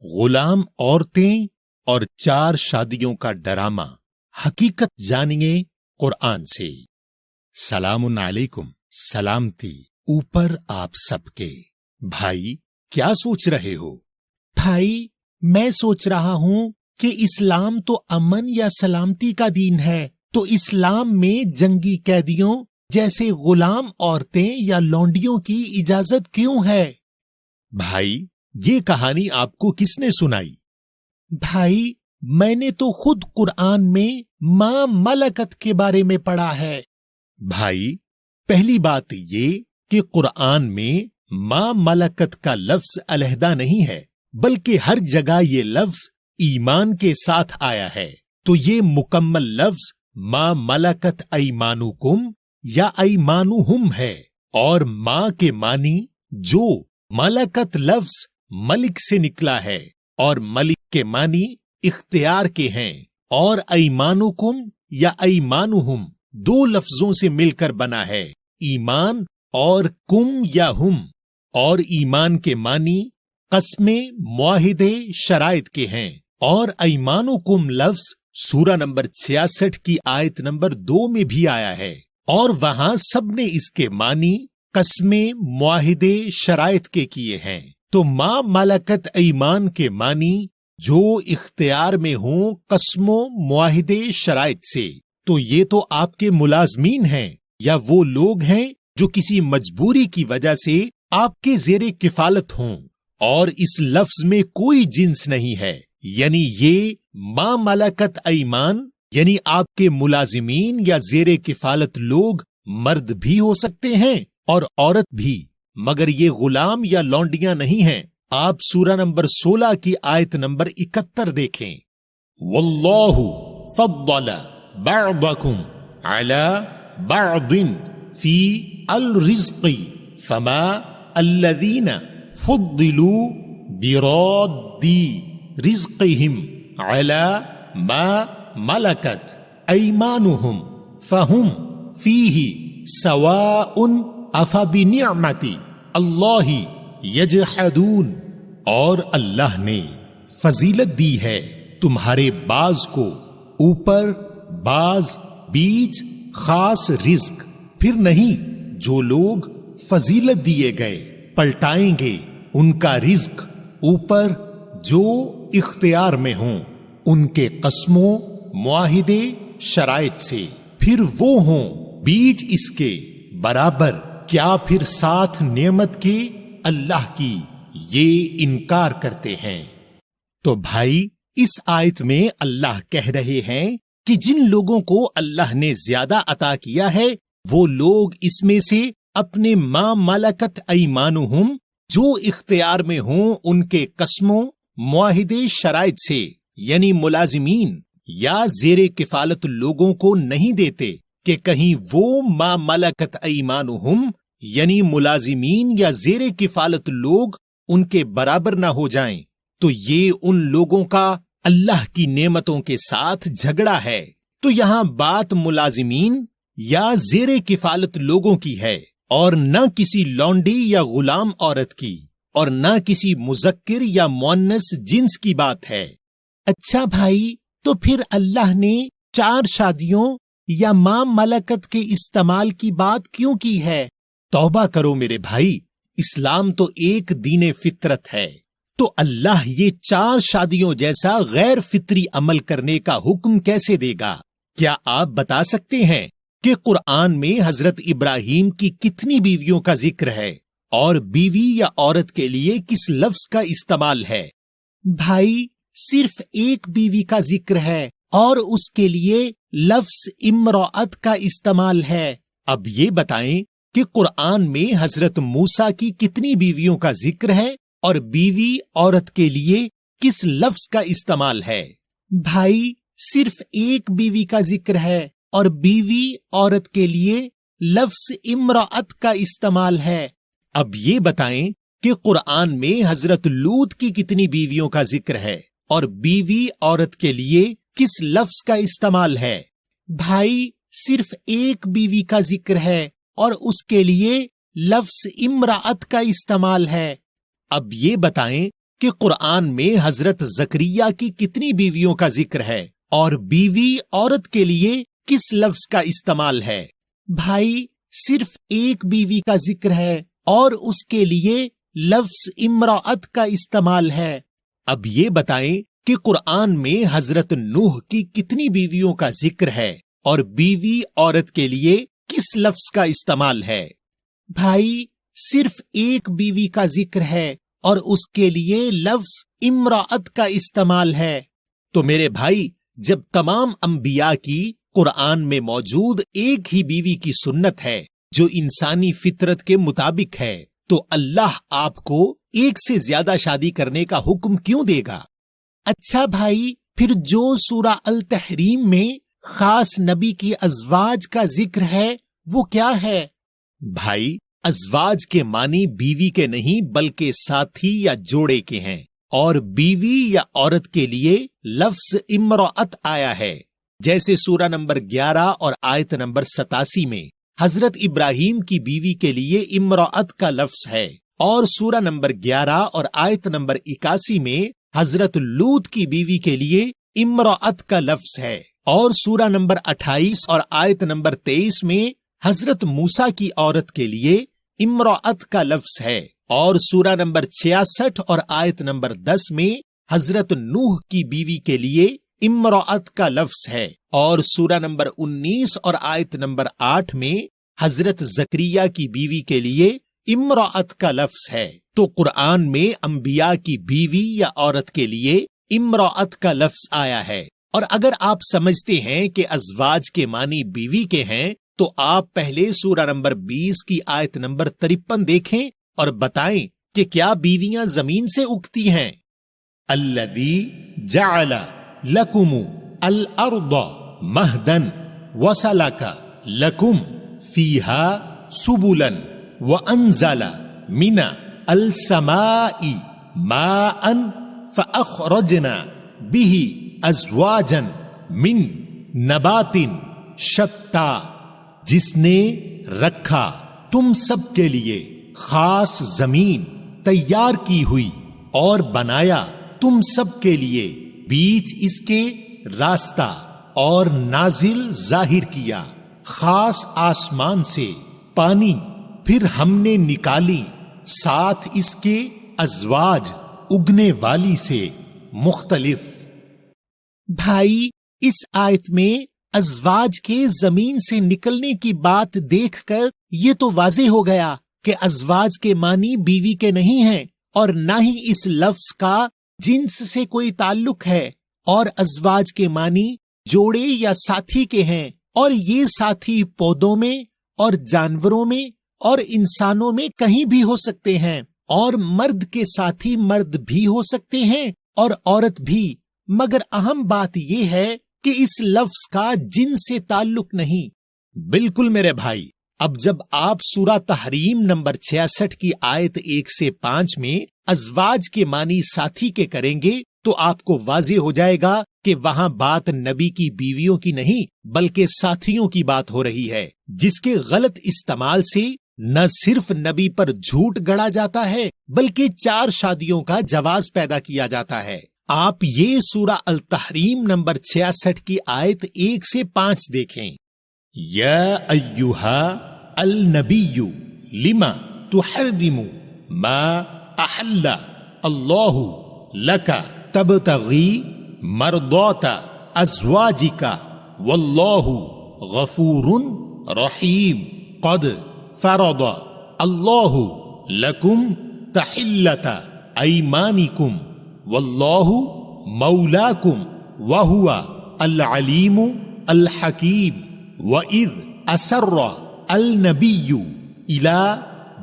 غلام عورتیں اور 4 شادیوں کا ڈرامہ، حقیقت جانیے قرآن سے۔ سلام علیکم، سلامتی اوپر آپ سب کے۔ بھائی کیا سوچ رہے ہو؟ بھائی میں سوچ رہا ہوں کہ اسلام تو امن یا سلامتی کا دین ہے، تو اسلام میں جنگی قیدیوں جیسے غلام عورتیں یا لونڈیوں کی اجازت کیوں ہے؟ بھائی یہ کہانی آپ کو کس نے سنائی؟ بھائی میں نے تو خود قرآن میں ما ملکت کے بارے میں پڑھا ہے۔ بھائی پہلی بات یہ کہ قرآن میں ما ملکت کا لفظ علیحدہ نہیں ہے، بلکہ ہر جگہ یہ لفظ ایمان کے ساتھ آیا ہے، تو یہ مکمل لفظ ما ملکت ایمانکم یا ایمانہم ہے، اور ما کے معنی جو، ملکت لفظ ملک سے نکلا ہے اور ملک کے معنی اختیار کے ہیں، اور ایمانکم یا ایمانہم 2 لفظوں سے مل کر بنا ہے، ایمان اور کم یا ہم، اور ایمان کے معنی قسمیں، معاہدے، شرائط کے ہیں، اور ایمانکم لفظ سورہ نمبر 66 کی آیت نمبر 2 میں بھی آیا ہے، اور وہاں سب نے اس کے معنی قسمیں، معاہدے، شرائط کے کیے ہیں۔ تو ما ملکت ایمان کے معنی جو اختیار میں ہوں قسموں، معاہدے، شرائط سے، تو یہ تو آپ کے ملازمین ہیں یا وہ لوگ ہیں جو کسی مجبوری کی وجہ سے آپ کے زیر کفالت ہوں، اور اس لفظ میں کوئی جنس نہیں ہے، یعنی یہ ما ملکت ایمان یعنی آپ کے ملازمین یا زیر کفالت لوگ مرد بھی ہو سکتے ہیں اور عورت بھی، مگر یہ غلام یا لونڈیاں نہیں ہیں۔ آپ سورہ نمبر 16 کی آیت نمبر 71 دیکھیں، واللہ فضل بعضکم علی بعض فی الرزق فما الذین فضلوا براد رزقهم علی ما ملکت ایمانہم فہم فیہ سواء افبنعمت اللہ یجحدون، اور اللہ نے فضیلت دی ہے تمہارے بعض کو اوپر بعض بیچ خاص رزق، پھر نہیں جو لوگ فضیلت دیے گئے پلٹائیں گے ان کا رزق اوپر جو اختیار میں ہوں ان کے قسموں، معاہدے، شرائط سے، پھر وہ ہوں بیچ اس کے برابر، کیا پھر ساتھ نعمت کے اللہ کی یہ انکار کرتے ہیں؟ تو بھائی اس آیت میں اللہ کہہ رہے ہیں کہ جن لوگوں کو اللہ نے زیادہ عطا کیا ہے وہ لوگ اس میں سے اپنے ما ملکت ایمانہم جو اختیار میں ہوں ان کے قسموں، معاہدے، شرائط سے، یعنی ملازمین یا زیر کفالت لوگوں کو نہیں دیتے کہ کہیں وہ ما ملکت ایمانہم یعنی ملازمین یا زیر کفالت لوگ ان کے برابر نہ ہو جائیں، تو یہ ان لوگوں کا اللہ کی نعمتوں کے ساتھ جھگڑا ہے۔ تو یہاں بات ملازمین یا زیر کفالت لوگوں کی ہے، اور نہ کسی لونڈی یا غلام عورت کی، اور نہ کسی مذکر یا مؤنث جنس کی بات ہے۔ اچھا بھائی، تو پھر اللہ نے 4 شادیوں یا ما ملکت کے استعمال کی بات کیوں کی ہے؟ توبہ کرو میرے بھائی، اسلام تو ایک دین فطرت ہے، تو اللہ یہ 4 شادیوں جیسا غیر فطری عمل کرنے کا حکم کیسے دے گا؟ کیا آپ بتا سکتے ہیں کہ قرآن میں حضرت ابراہیم کی کتنی بیویوں کا ذکر ہے، اور بیوی یا عورت کے لیے کس لفظ کا استعمال ہے؟ بھائی صرف ایک بیوی کا ذکر ہے اور اس کے لیے لفظ امرأت کا استعمال ہے۔ اب یہ بتائیں کہ قرآن میں حضرت موسیٰ کی کتنی بیویوں کا ذکر ہے اور بیوی عورت کے لیے کس لفظ کا استعمال ہے؟ بھائی صرف ایک بیوی کا ذکر ہے اور بیوی عورت کے لیے لفظ امرأت کا استعمال ہے۔ اب یہ بتائیں کہ قرآن میں حضرت لوط کی کتنی بیویوں کا ذکر ہے اور بیوی عورت کے لیے کس لفظ کا استعمال ہے؟ بھائی صرف ایک بیوی کا ذکر ہے اور اس کے لیے لفظ امرأت کا استعمال ہے۔ اب یہ بتائیں کہ قرآن میں حضرت زکریا کی کتنی بیویوں کا ذکر ہے اور بیوی عورت کے لیے کس لفظ کا استعمال ہے؟ بھائی صرف ایک بیوی کا ذکر ہے اور اس کے لیے لفظ امرأت کا استعمال ہے۔ اب یہ بتائیں کہ قرآن میں حضرت نوح کی کتنی بیویوں کا ذکر ہے اور بیوی عورت کے لیے کس لفظ کا استعمال ہے؟ بھائی صرف ایک بیوی کا ذکر ہے اور اس کے لیے لفظ امرأت کا استعمال ہے۔ تو میرے بھائی، جب تمام انبیاء کی قرآن میں موجود ایک ہی بیوی کی سنت ہے جو انسانی فطرت کے مطابق ہے، تو اللہ آپ کو ایک سے زیادہ شادی کرنے کا حکم کیوں دے گا؟ اچھا بھائی، پھر جو سورہ التحریم میں خاص نبی کی ازواج کا ذکر ہے وہ کیا ہے؟ بھائی، ازواج کے معنی بیوی کے نہیں بلکہ ساتھی یا جوڑے کے ہیں، اور بیوی یا عورت کے لیے لفظ امرأت آیا ہے، جیسے سورہ نمبر 11 اور آیت نمبر 87 میں حضرت ابراہیم کی بیوی کے لیے امرأت کا لفظ ہے، اور سورہ نمبر 11 اور آیت نمبر 81 میں حضرت لوط کی بیوی کے لیے امرأت کا لفظ ہے، اور سورہ نمبر 28 اور آیت نمبر 23 میں حضرت موسیٰ کی عورت کے لیے امرأت کا لفظ ہے، اور سورہ نمبر 66 اور آیت نمبر 10 میں حضرت نوح کی بیوی کے لیے امرأت کا لفظ ہے، اور سورہ نمبر 19 اور آیت نمبر 8 میں حضرت زکریا کی بیوی کے لیے امرأت کا لفظ ہے۔ تو قرآن میں انبیاء کی بیوی یا عورت کے لیے امرأت کا لفظ آیا ہے، اور اگر آپ سمجھتے ہیں کہ ازواج کے معنی بیوی کے ہیں تو آپ پہلے سورہ نمبر 20 کی آیت نمبر 53 دیکھیں اور بتائیں کہ کیا بیویاں زمین سے اگتی ہیں؟ الذی جعل لکم الارض مہدا وسلک لکم فیہا سبلا وانزل من السماء ماء فاخرجنا به ازواجا من نبات شتى، جس نے رکھا تم سب کے لیے خاص زمین تیار کی ہوئی اور بنایا تم سب کے لیے بیچ اس کے راستہ اور نازل ظاہر کیا خاص آسمان سے پانی، پھر ہم نے نکالی ساتھ اس کے ازواج اگنے والی سے مختلف۔ بھائی اس آیت میں ازواج کے زمین سے نکلنے کی بات دیکھ کر یہ تو واضح ہو گیا کہ ازواج کے معنی بیوی کے نہیں ہیں، اور نہ ہی اس لفظ کا جنس سے کوئی تعلق ہے، اور ازواج کے معنی جوڑے یا ساتھی کے ہیں، اور یہ ساتھی پودوں میں اور جانوروں میں اور انسانوں میں کہیں بھی ہو سکتے ہیں، اور مرد کے ساتھی مرد بھی ہو سکتے ہیں اور عورت بھی، مگر اہم بات یہ ہے کہ اس لفظ کا جنس سے تعلق نہیں۔ بالکل میرے بھائی، اب جب آپ سورہ تحریم نمبر 66 کی آیت 1 سے 5 میں ازواج کے معنی ساتھی کے کریں گے تو آپ کو واضح ہو جائے گا کہ وہاں بات نبی کی بیویوں کی نہیں بلکہ ساتھیوں کی بات ہو رہی ہے، جس کے غلط استعمال سے نہ صرف نبی پر جھوٹ گڑا جاتا ہے بلکہ 4 شادیوں کا جواز پیدا کیا جاتا ہے۔ آپ یہ سورہ التحریم نمبر 66 کی آیت 1 سے 5 دیکھیں۔ یا ایہا النبی لما تحرم ما احل اللہ لک تبتغی مرضات ازواجک واللہ غفور رحیم قد فرض اللہ لکم تحلۃ ایمانکم واللہ مولاکم وہو العلیم الحکیم وَإِذْ أَسَرَّ النَّبِيُّ إِلَى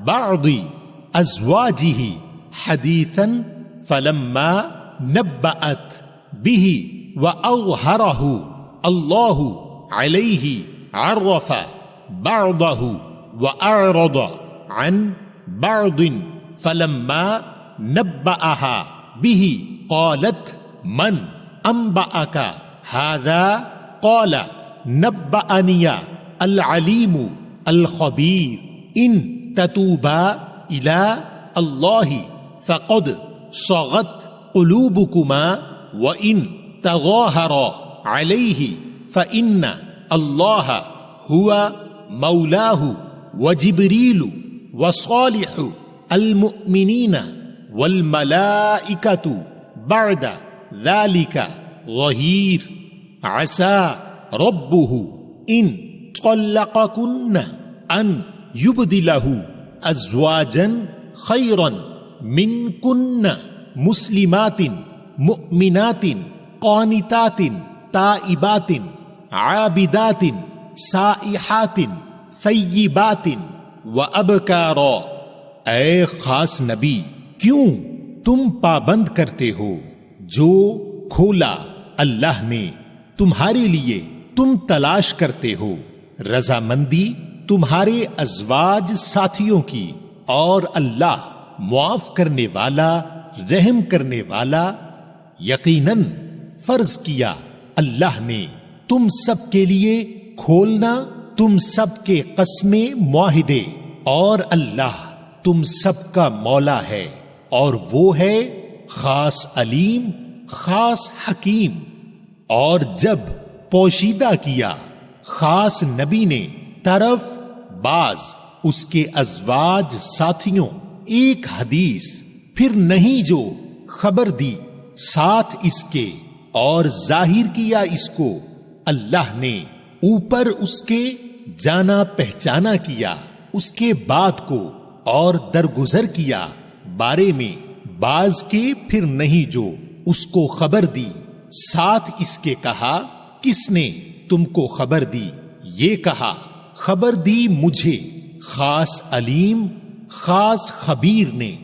بَعْضِ أَزْوَاجِهِ حَدِيثًا فَلَمَّا نَبَّأَتْ بِهِ وَأَظْهَرَهُ اللَّهُ عَلَيْهِ عَرَّفَ بَعْضَهُ وَأَعْرَضَ عَنْ بَعْضٍ فَلَمَّا نَبَّأَهَا بِهِ قَالَتْ مَنْ أَنْبَأَكَ هَذَا قَالَ نبأنی العلیم الخبیر ان تتوبا الی اللہ فقد صغت قلوبكما وإن تظاهر عليه فإن الله هو مولاه وجبريل وصالح المؤمنين والملائكة بعد ذلك ظهير عسى ربه إن طلقكن أن يبدله أزواجا خيرا منكن مسلمات مؤمنات قانتات تائبات عابدات سائحات ثیبات وابکارا۔ اے خاص نبی، کیوں تم پابند کرتے ہو جو کھولا اللہ نے تمہارے لیے تم تلاش کرتے ہو، رضامندی تمہارے ازواج ساتھیوں کی، اور اللہ معاف کرنے والا رحم کرنے والا۔ یقیناً فرض کیا اللہ نے تم سب کے لیے کھولنا تم سب کے قسمیں معاہدے، اور اللہ تم سب کا مولا ہے، اور وہ ہے خاص علیم خاص حکیم۔ اور جب پوشیدہ کیا خاص نبی نے طرف بعض اس کے ازواج ساتھیوں ایک حدیث، پھر نہیں جو خبر دی ساتھ اس کے، اور ظاہر کیا اس کو اللہ نے اوپر اس کے جانا پہچانا کیا اس کے بعد کو، اور درگزر کیا بارے میں باز کے، پھر نہیں جو اس کو خبر دی ساتھ اس کے کہا کس نے تم کو خبر دی؟ یہ کہا خبر دی مجھے خاص علیم خاص خبیر نے۔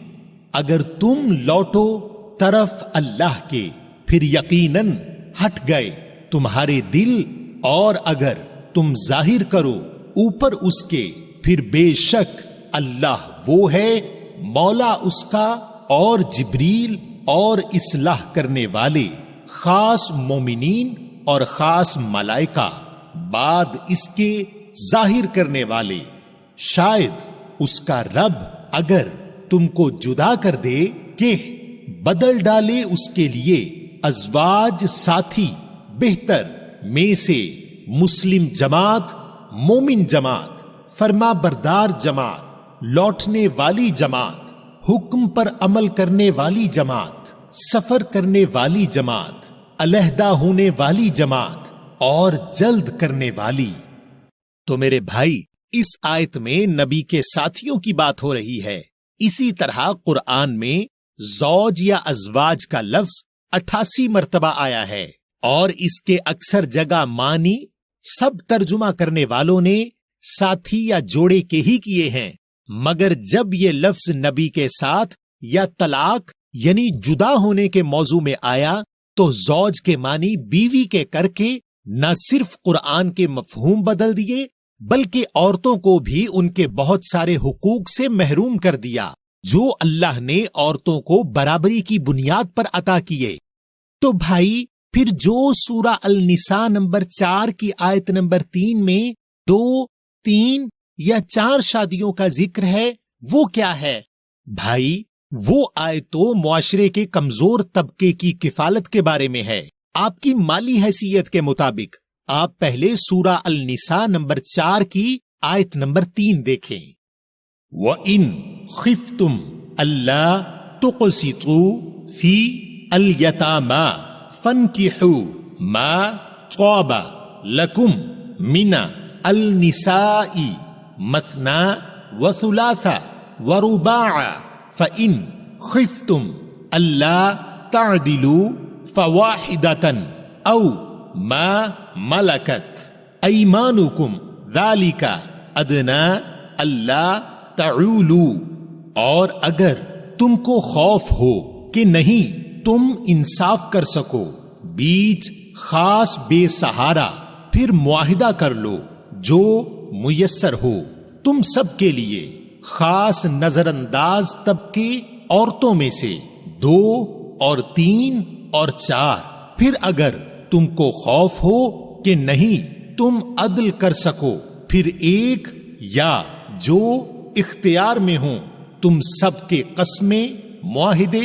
اگر تم لوٹو طرف اللہ کے پھر یقیناً ہٹ گئے تمہارے دل، اور اگر تم ظاہر کرو اوپر اس کے پھر بے شک اللہ وہ ہے مولا اس کا، اور جبریل اور اصلاح کرنے والے خاص مومنین اور خاص ملائکہ بعد اس کے ظاہر کرنے والے۔ شاید اس کا رب اگر تم کو جدا کر دے کہ بدل ڈالے اس کے لیے ازواج ساتھی بہتر میں سے مسلم جماعت، مومن جماعت، فرما بردار جماعت، لوٹنے والی جماعت، حکم پر عمل کرنے والی جماعت، سفر کرنے والی جماعت، علیحدہ ہونے والی جماعت، اور جلد کرنے والی۔ تو میرے بھائی، اس آیت میں نبی کے ساتھیوں کی بات ہو رہی ہے۔ اسی طرح قرآن میں زوج یا ازواج کا لفظ 88 مرتبہ آیا ہے، اور اس کے اکثر جگہ معنی سب ترجمہ کرنے والوں نے ساتھی یا جوڑے کے ہی کیے ہیں، مگر جب یہ لفظ نبی کے ساتھ یا طلاق یعنی جدا ہونے کے موضوع میں آیا تو زوج کے معنی بیوی کے کر کے نہ صرف قرآن کے مفہوم بدل دیے بلکہ عورتوں کو بھی ان کے بہت سارے حقوق سے محروم کر دیا جو اللہ نے عورتوں کو برابری کی بنیاد پر عطا کیے۔ تو بھائی، پھر جو سورہ النساء نمبر 4 کی آیت نمبر 3 میں 2، 3 یا 4 شادیوں کا ذکر ہے وہ کیا ہے؟ بھائی، وہ آیت تو معاشرے کے کمزور طبقے کی کفالت کے بارے میں ہے۔ آپ کی مالی حیثیت کے مطابق آپ پہلے سورہ النساء نمبر 4 کی آیت نمبر 3 دیکھیں۔ وَإِن خِفْتُمْ أَلَّا تُقْسِطُوا فِي الْيَتَامَى فَانكِحُوا مَا طَابَ لَكُمْ مِنَ النِّسَاءِ مَثْنَى وَثُلَاثَ وَرُبَاعَ فَإِن خِفْتُمْ أَلَّا تَعْدِلُوا فَوَاحِدَةً أَوْ مَا مَلَكَتْ أَيْمَانُكُمْ ذَلِكَ أَدْنَىٰ أَلَّا تَعُولُوا۔ اور اگر تم کو خوف ہو کہ نہیں تم انصاف کر سکو بیچ خاص بے سہارا، پھر معاہدہ کر لو جو میسر ہو تم سب کے لیے، خاص نظر انداز طبقے عورتوں میں سے 2 اور 3 اور 4۔ پھر اگر تم کو خوف ہو کہ نہیں تم عدل کر سکو، پھر ایک یا جو اختیار میں ہوں تم سب کے قسمیں معاہدے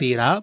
13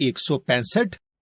165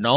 9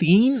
3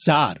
4।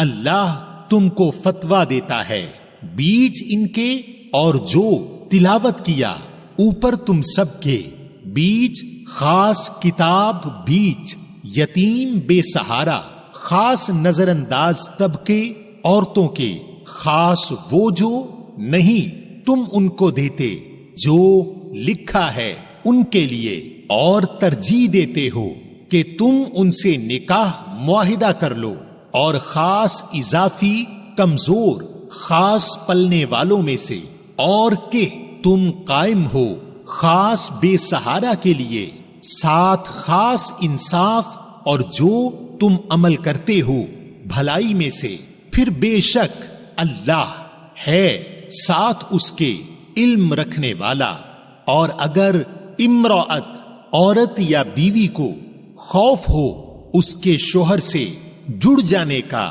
اللہ تم کو فتویٰ دیتا ہے بیچ ان کے اور جو تلاوت کیا اوپر تم سب کے بیچ خاص کتاب بیچ یتیم بے سہارا خاص نظر انداز طبقے عورتوں کے خاص وہ جو نہیں تم ان کو دیتے جو لکھا ہے ان کے لیے اور ترجیح دیتے ہو کہ تم ان سے نکاح معاہدہ کر لو اور خاص اضافی کمزور خاص پلنے والوں میں سے اور کہ تم قائم ہو خاص بے سہارا کے لیے ساتھ خاص انصاف اور جو تم عمل کرتے ہو بھلائی میں سے پھر بے شک اللہ ہے ساتھ اس کے علم رکھنے والا۔ اور اگر امرأت عورت یا بیوی کو خوف ہو اس کے شوہر سے جڑ جانے کا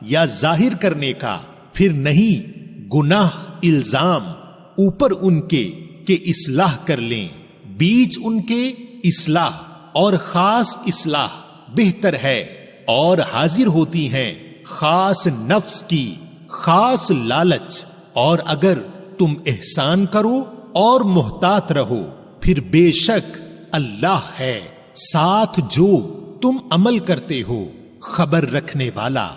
یا ظاہر کرنے کا پھر نہیں گناہ الزام اوپر ان کے کہ اصلاح کر لیں بیچ ان کے اصلاح اور خاص اصلاح بہتر ہے اور حاضر ہوتی ہیں خاص نفس کی خاص لالچ۔ اور اگر تم احسان کرو اور محتاط رہو پھر بے شک اللہ ہے ساتھ جو تم عمل کرتے ہو خبر رکھنے والا۔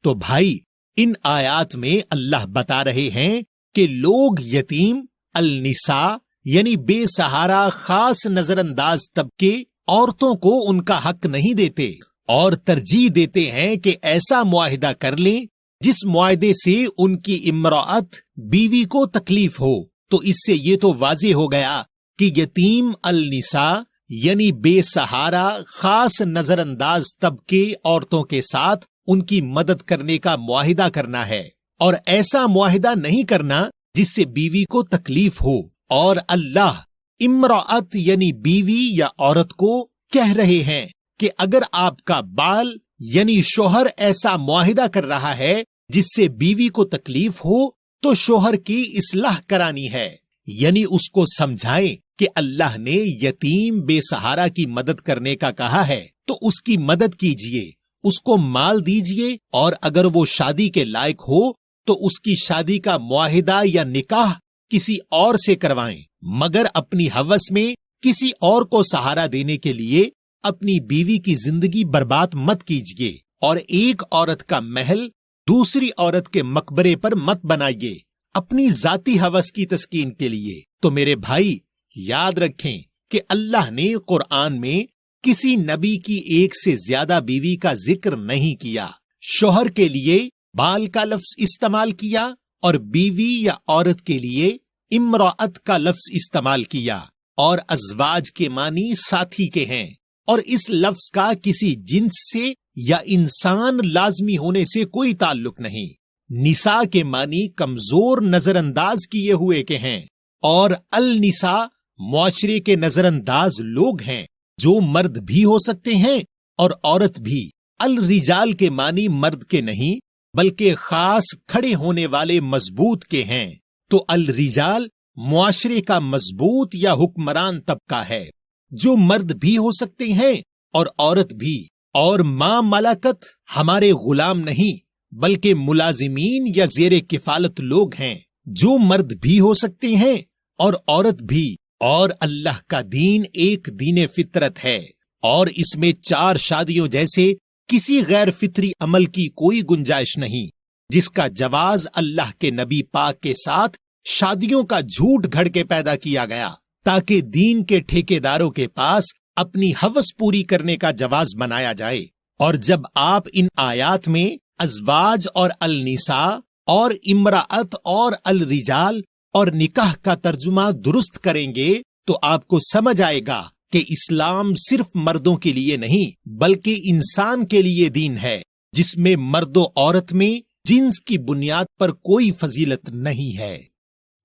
تو بھائی ان آیات میں اللہ بتا رہے ہیں کہ لوگ یتیم النساء یعنی بے سہارا خاص نظر انداز طبقے عورتوں کو ان کا حق نہیں دیتے اور ترجیح دیتے ہیں کہ ایسا معاہدہ کر لیں جس معاہدے سے ان کی امرأت بیوی کو تکلیف ہو۔ تو اس سے یہ تو واضح ہو گیا کہ یتیم النساء یعنی بے سہارا خاص نظر انداز طبقے عورتوں کے ساتھ ان کی مدد کرنے کا معاہدہ کرنا ہے اور ایسا معاہدہ نہیں کرنا جس سے بیوی کو تکلیف ہو۔ اور اللہ امرأت یعنی بیوی یا عورت کو کہہ رہے ہیں کہ اگر آپ کا بال یعنی شوہر ایسا معاہدہ کر رہا ہے جس سے بیوی کو تکلیف ہو تو شوہر کی اصلاح کرانی ہے، یعنی اس کو سمجھائیں کہ اللہ نے یتیم بے سہارا کی مدد کرنے کا کہا ہے تو اس کی مدد کیجئے، اس کو مال دیجئے اور اگر وہ شادی کے لائق ہو تو اس کی شادی کا معاہدہ یا نکاح کسی اور سے کروائیں، مگر اپنی ہوس میں کسی اور کو سہارا دینے کے لیے اپنی بیوی کی زندگی برباد مت کیجئے اور ایک عورت کا محل دوسری عورت کے مقبرے پر مت بنائیے اپنی ذاتی ہوس کی تسکین کے لیے۔ تو میرے بھائی یاد رکھیں کہ اللہ نے قرآن میں کسی نبی کی ایک سے زیادہ بیوی کا ذکر نہیں کیا، شوہر کے لیے بال کا لفظ استعمال کیا اور بیوی یا عورت کے لیے امرأت کا لفظ استعمال کیا، اور ازواج کے معنی ساتھی کے ہیں، اور اس لفظ کا کسی جنس سے یا انسان لازمی ہونے سے کوئی تعلق نہیں۔ نساء کے معنی کمزور نظر انداز کیے ہوئے کے ہیں، اور النساء معاشرے کے نظر انداز لوگ ہیں جو مرد بھی ہو سکتے ہیں اور عورت بھی۔ الرجال کے معنی مرد کے نہیں بلکہ خاص کھڑے ہونے والے مضبوط کے ہیں، تو الرجال معاشرے کا مضبوط یا حکمران طبقہ ہے جو مرد بھی ہو سکتے ہیں اور عورت بھی۔ اور ما ملکت ہمارے غلام نہیں بلکہ ملازمین یا زیر کفالت لوگ ہیں جو مرد بھی ہو سکتے ہیں اور عورت بھی۔ اور اللہ کا دین ایک دین فطرت ہے اور اس میں 4 شادیوں جیسے کسی غیر فطری عمل کی کوئی گنجائش نہیں، جس کا جواز اللہ کے نبی پاک کے ساتھ شادیوں کا جھوٹ گھڑ کے پیدا کیا گیا تاکہ دین کے ٹھیکیداروں کے پاس اپنی ہوس پوری کرنے کا جواز بنایا جائے۔ اور جب آپ ان آیات میں ازواج اور النساء اور امرأت اور الرجال اور نکاح کا ترجمہ درست کریں گے تو آپ کو سمجھ آئے گا کہ اسلام صرف مردوں کے لیے نہیں بلکہ انسان کے لیے دین ہے، جس میں مرد و عورت میں جنس کی بنیاد پر کوئی فضیلت نہیں ہے۔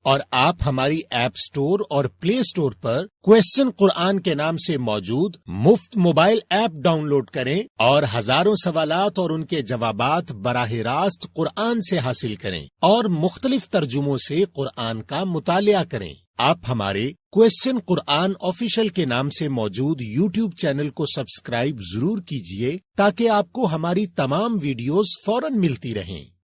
اور آپ ہماری ایپ سٹور اور پلے سٹور پر کوسچن قرآن کے نام سے موجود مفت موبائل ایپ ڈاؤن لوڈ کریں اور ہزاروں سوالات اور ان کے جوابات براہ راست قرآن سے حاصل کریں اور مختلف ترجموں سے قرآن کا مطالعہ کریں۔ آپ ہمارے کوسچن قرآن آفیشل کے نام سے موجود یوٹیوب چینل کو سبسکرائب ضرور کیجئے تاکہ آپ کو ہماری تمام ویڈیوز فوراً ملتی رہیں۔